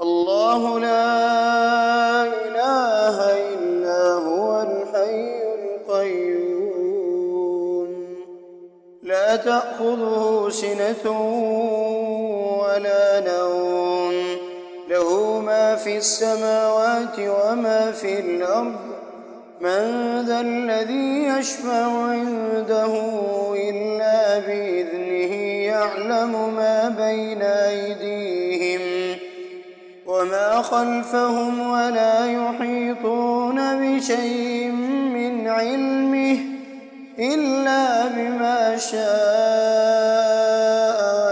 الله لا إله إلا هو الحي القيوم لا تأخذه سنة ولا نوم له ما في السماوات وما في الأرض من ذا الذي يشفع عنده إلا بإذنه يعلم ما بين أيديهم وما خلفهم ولا يحيطون بشيء من علمه إلا بما شاء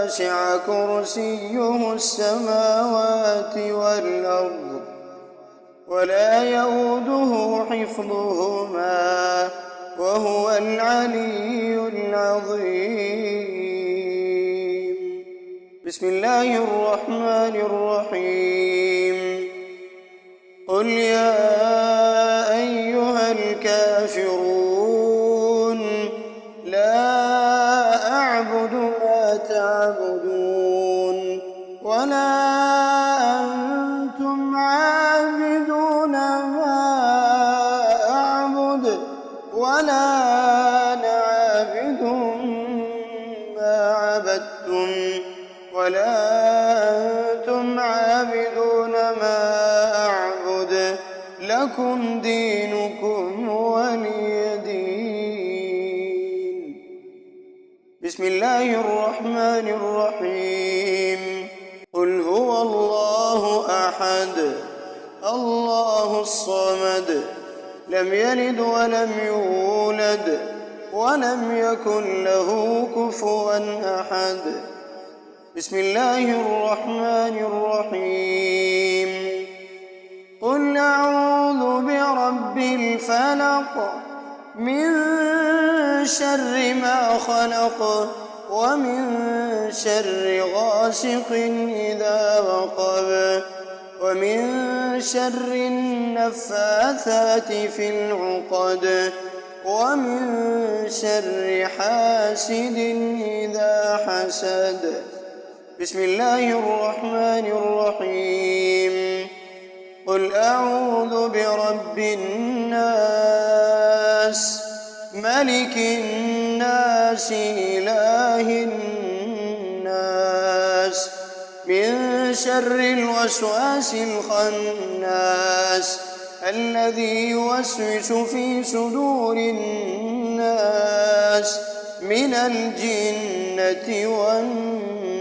وسع كرسيه السماوات والأرض ولا يئوده حفظهما وهو العلي العظيم. بسم الله الرحمن الرحيم. قل يا أيها الكافرون لا أعبد ما تعبدون ولا أنتم عابدون ما أعبد ولا أنا عابد ما عبدتم ولا أنتم عابدون ما أعبد لكم دينكم ولي دين. بسم الله الرحمن الرحيم. قل هو الله أحد الله الصمد لم يلد ولم يولد ولم يكن له كفوا أحد. بسم الله الرحمن الرحيم. قل أعوذ برب الفلق من شر ما خلق ومن شر غاسق إذا وقب ومن شر النفاثات في العقد ومن شر حاسد إذا حسد. بسم الله الرحمن الرحيم. قل أعوذ برب الناس ملك الناس إله الناس من شر الوسواس الخناس الذي يوسوس في صدور الناس من الجنة والناس.